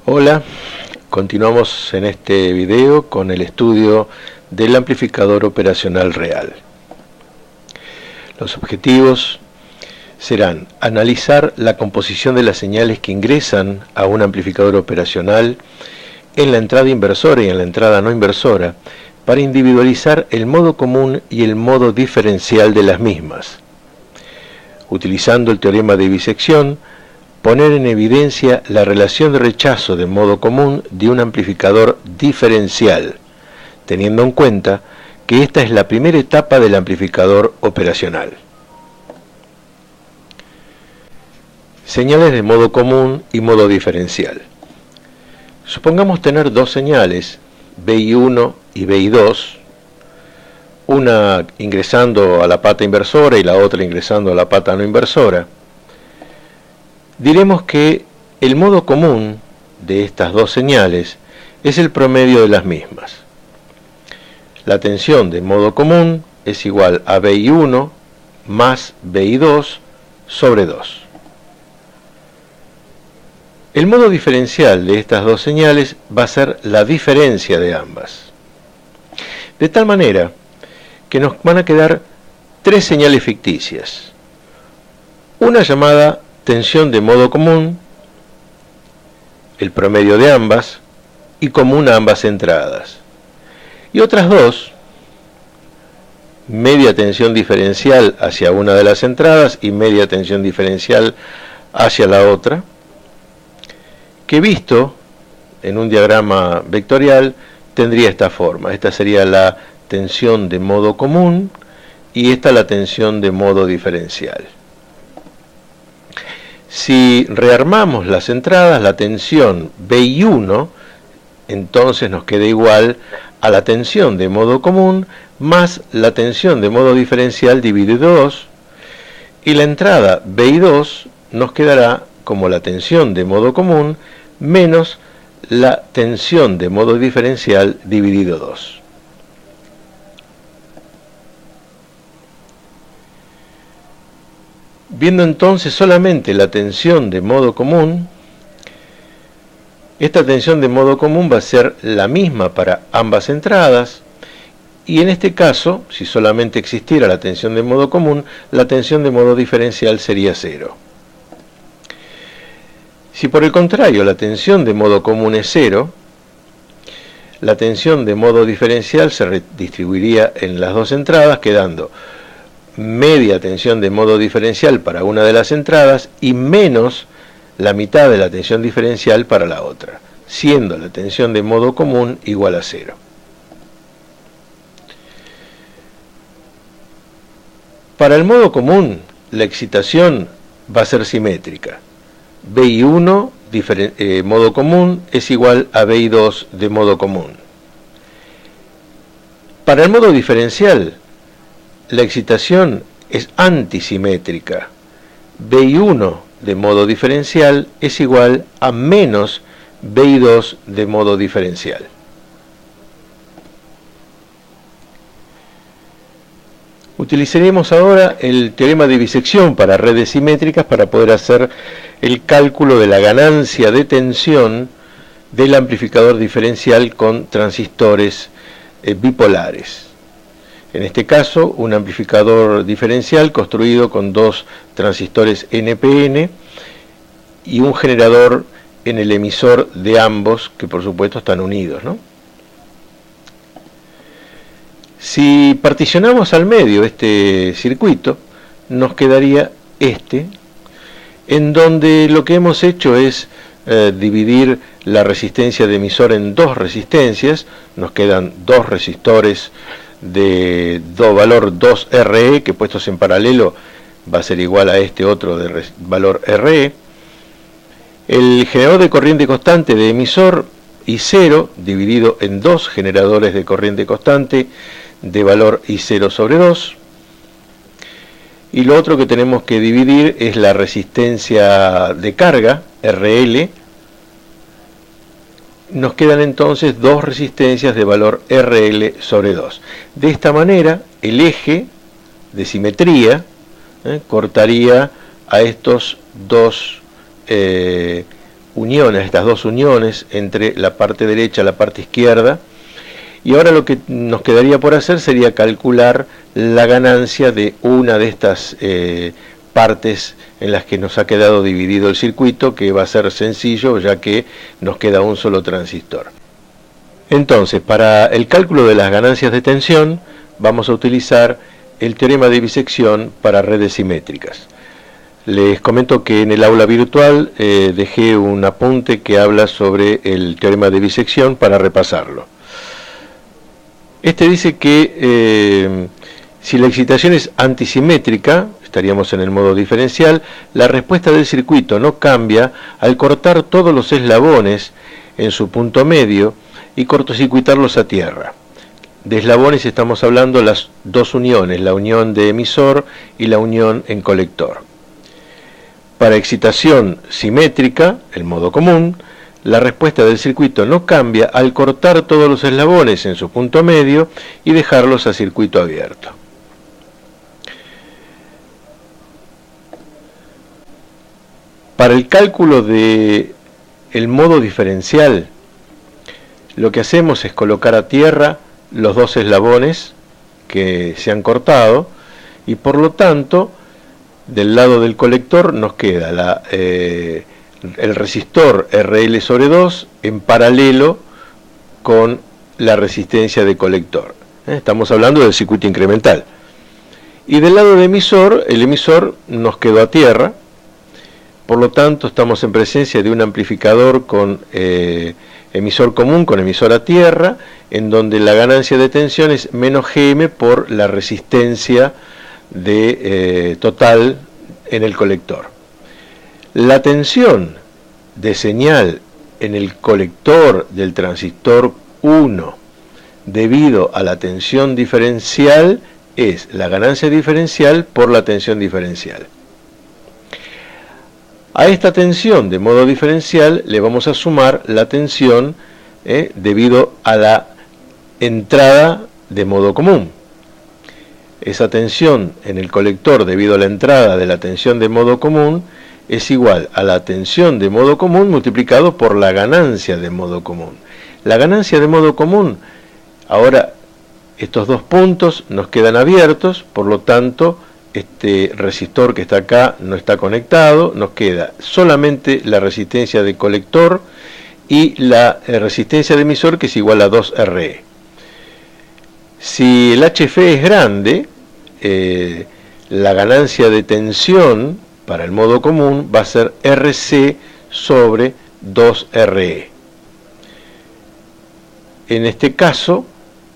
Hola, continuamos en este video con el estudio del amplificador operacional real. Los objetivos serán analizar la composición de las señales que ingresan a un amplificador operacional en la entrada inversora y en la entrada no inversora para individualizar el modo común y el modo diferencial de las mismas. Utilizando el teorema de bisección, poner en evidencia la relación de rechazo de modo común de un amplificador diferencial, teniendo en cuenta que esta es la primera etapa del amplificador operacional. Señales de modo común y modo diferencial. Supongamos tener dos señales, BI1 y BI2, una ingresando a la pata inversora y la otra ingresando a la pata no inversora. Diremos que el modo común de estas dos señales es el promedio de las mismas. La tensión de modo común es igual a BI1 más BI2 sobre 2. El modo diferencial de estas dos señales va a ser la diferencia de ambas. De tal manera que nos van a quedar tres señales ficticias. Una llamada tensión de modo común, el promedio de ambas, y común a ambas entradas. Y otras dos, media tensión diferencial hacia una de las entradas y media tensión diferencial hacia la otra, que visto en un diagrama vectorial tendría esta forma. Esta sería la tensión de modo común y esta la tensión de modo diferencial. Si rearmamos las entradas, la tensión BI1 entonces nos queda igual a la tensión de modo común más la tensión de modo diferencial dividido 2, y la entrada BI2 nos quedará como la tensión de modo común menos la tensión de modo diferencial dividido 2. Viendo entonces solamente la tensión de modo común, esta tensión de modo común va a ser la misma para ambas entradas, y en este caso, si solamente existiera la tensión de modo común, la tensión de modo diferencial sería 0. Si por el contrario la tensión de modo común es 0, la tensión de modo diferencial se redistribuiría en las dos entradas, quedando media tensión de modo diferencial para una de las entradas y menos la mitad de la tensión diferencial para la otra, siendo la tensión de modo común igual a 0. Para el modo común, la excitación va a ser simétrica. BI1 modo común es igual a BI2 de modo común. Para el modo diferencial, la excitación es antisimétrica. BI1 de modo diferencial es igual a menos BI2 de modo diferencial. Utilizaremos ahora el teorema de bisección para redes simétricas para poder hacer el cálculo de la ganancia de tensión del amplificador diferencial con transistores bipolares. En este caso, un amplificador diferencial construido con dos transistores NPN y un generador en el emisor de ambos, que por supuesto están unidos, ¿no? Si particionamos al medio este circuito, nos quedaría este, en donde lo que hemos hecho es dividir la resistencia de emisor en dos resistencias. Nos quedan dos resistores de valor 2RE, que puestos en paralelo va a ser igual a este otro de valor RE. El generador de corriente constante de emisor I0 dividido en dos generadores de corriente constante de valor I0 sobre 2. Y lo otro que tenemos que dividir es la resistencia de carga, RL. Nos quedan entonces dos resistencias de valor RL sobre 2. De esta manera, el eje de simetría cortaría a estos dos uniones, estas dos uniones entre la parte derecha y la parte izquierda, y ahora lo que nos quedaría por hacer sería calcular la ganancia de una de estas partes en las que nos ha quedado dividido el circuito, que va a ser sencillo ya que nos queda un solo transistor. Entonces, para el cálculo de las ganancias de tensión vamos a utilizar el teorema de bisección para redes simétricas. Les comento que en el aula virtual dejé un apunte que habla sobre el teorema de bisección para repasarlo. Este dice que si la excitación es antisimétrica, estaríamos en el modo diferencial, la respuesta del circuito no cambia al cortar todos los eslabones en su punto medio y cortocircuitarlos a tierra. De eslabones estamos hablando las dos uniones, la unión de emisor y la unión en colector. Para excitación simétrica, el modo común, la respuesta del circuito no cambia al cortar todos los eslabones en su punto medio y dejarlos a circuito abierto. Para el cálculo de el modo diferencial, lo que hacemos es colocar a tierra los dos eslabones que se han cortado y por lo tanto del lado del colector nos queda el resistor RL sobre 2 en paralelo con la resistencia de colector. Estamos hablando del circuito incremental. Y del lado de emisor, el emisor nos quedó a tierra, por lo tanto estamos en presencia de un amplificador con emisor común con emisor a tierra, en donde la ganancia de tensión es menos Gm por la resistencia total en el colector. La tensión de señal en el colector del transistor 1 debido a la tensión diferencial es la ganancia diferencial por la tensión diferencial. A esta tensión de modo diferencial le vamos a sumar la tensión debido a la entrada de modo común. Esa tensión en el colector debido a la entrada de la tensión de modo común es igual a la tensión de modo común multiplicado por la ganancia de modo común. La ganancia de modo común, ahora estos dos puntos nos quedan abiertos, por lo tanto este resistor que está acá no está conectado, nos queda solamente la resistencia de colector y la resistencia de emisor, que es igual a 2RE. Si el HF es grande, la ganancia de tensión para el modo común va a ser RC sobre 2RE. En este caso,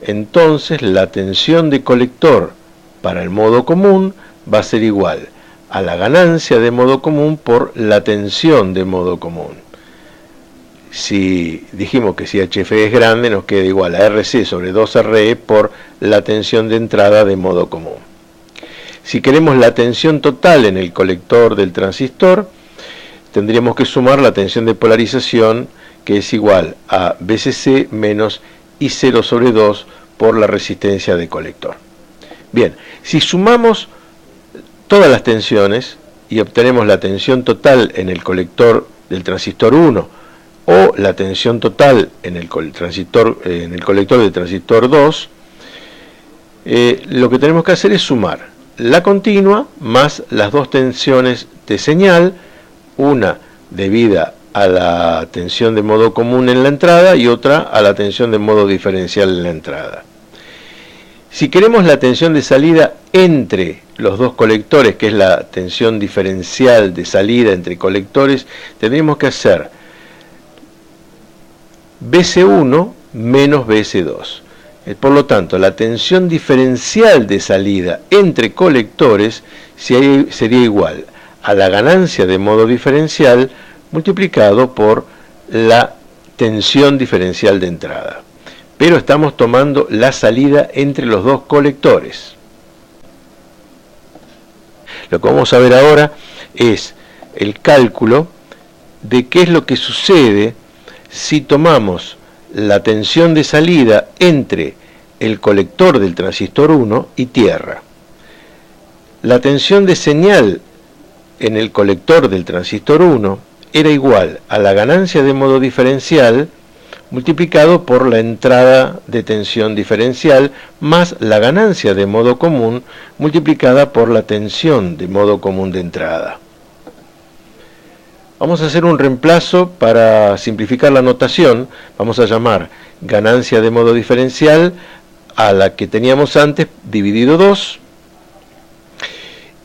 entonces, la tensión de colector para el modo común va a ser igual a la ganancia de modo común por la tensión de modo común. Si dijimos que si HF es grande, nos queda igual a RC sobre 2RE por la tensión de entrada de modo común. Si queremos la tensión total en el colector del transistor, tendríamos que sumar la tensión de polarización, que es igual a BCC menos I0 sobre 2 por la resistencia de colector. Bien, si sumamos todas las tensiones y obtenemos la tensión total en el colector del transistor 1 o la tensión total en el colector del transistor 2, lo que tenemos que hacer es sumar la continua más las dos tensiones de señal, una debida a la tensión de modo común en la entrada y otra a la tensión de modo diferencial en la entrada. Si queremos la tensión de salida entre los dos colectores, que es la tensión diferencial de salida entre colectores, tendríamos que hacer BC1 menos BC2. Por lo tanto, la tensión diferencial de salida entre colectores sería igual a la ganancia de modo diferencial multiplicado por la tensión diferencial de entrada. Pero estamos tomando la salida entre los dos colectores. Lo que vamos a ver ahora es el cálculo de qué es lo que sucede si tomamos la tensión de salida entre el colector del transistor 1 y tierra. La tensión de señal en el colector del transistor 1 era igual a la ganancia de modo diferencial multiplicado por la entrada de tensión diferencial más la ganancia de modo común multiplicada por la tensión de modo común de entrada. Vamos a hacer un reemplazo para simplificar la notación. Vamos a llamar ganancia de modo diferencial a la que teníamos antes dividido 2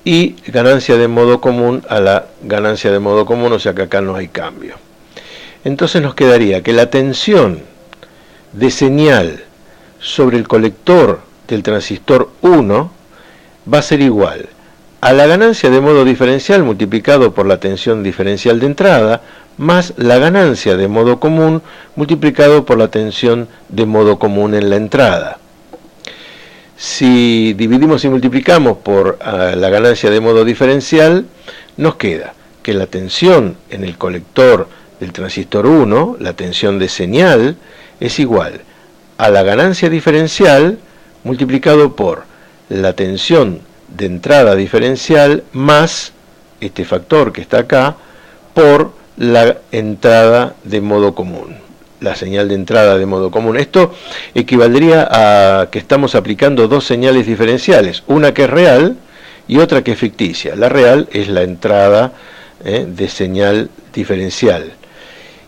y ganancia de modo común a la ganancia de modo común, o sea que acá no hay cambio. Entonces nos quedaría que la tensión de señal sobre el colector del transistor 1 va a ser igual a la ganancia de modo diferencial multiplicado por la tensión diferencial de entrada más la ganancia de modo común multiplicado por la tensión de modo común en la entrada. Si dividimos y multiplicamos por la ganancia de modo diferencial, nos queda que la tensión en el colector del transistor 1, la tensión de señal, es igual a la ganancia diferencial multiplicado por la tensión de entrada diferencial más este factor que está acá por la entrada de modo común, la señal de entrada de modo común. Esto equivaldría a que estamos aplicando dos señales diferenciales, una que es real y otra que es ficticia. La real es la entrada de señal diferencial.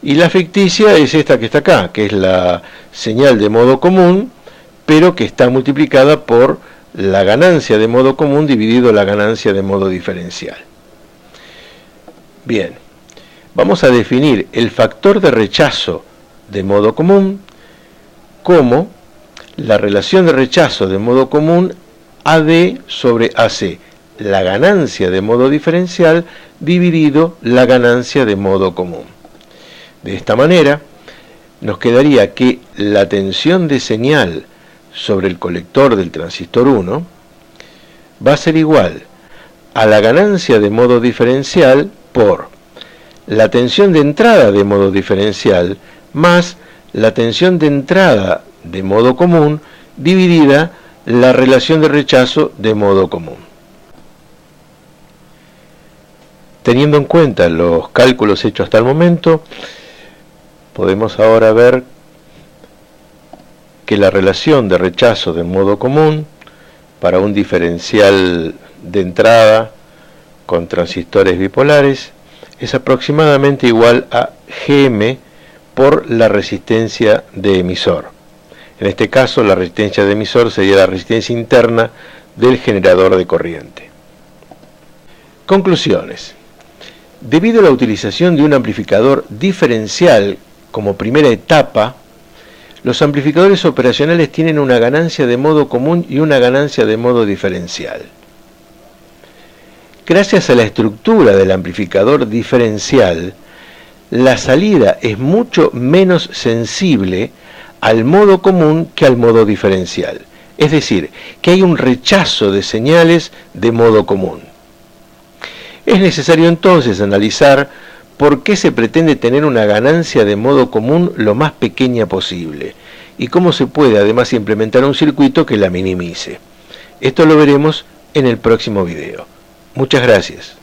Y la ficticia es esta que está acá, que es la señal de modo común, pero que está multiplicada por la ganancia de modo común dividido la ganancia de modo diferencial. Bien, vamos a definir el factor de rechazo de modo común como la relación de rechazo de modo común AD sobre AC, la ganancia de modo diferencial dividido la ganancia de modo común. De esta manera, nos quedaría que la tensión de señal sobre el colector del transistor 1 va a ser igual a la ganancia de modo diferencial por la tensión de entrada de modo diferencial más la tensión de entrada de modo común dividida la relación de rechazo de modo común. Teniendo en cuenta los cálculos hechos hasta el momento, podemos ahora ver que la relación de rechazo de modo común para un diferencial de entrada con transistores bipolares es aproximadamente igual a Gm por la resistencia de emisor. En este caso, la resistencia de emisor sería la resistencia interna del generador de corriente. Conclusiones. Debido a la utilización de un amplificador diferencial como primera etapa, los amplificadores operacionales tienen una ganancia de modo común y una ganancia de modo diferencial. Gracias a la estructura del amplificador diferencial, la salida es mucho menos sensible al modo común que al modo diferencial. Es decir, que hay un rechazo de señales de modo común. Es necesario entonces analizar por qué se pretende tener una ganancia de modo común lo más pequeña posible y cómo se puede además implementar un circuito que la minimice. Esto lo veremos en el próximo video. Muchas gracias.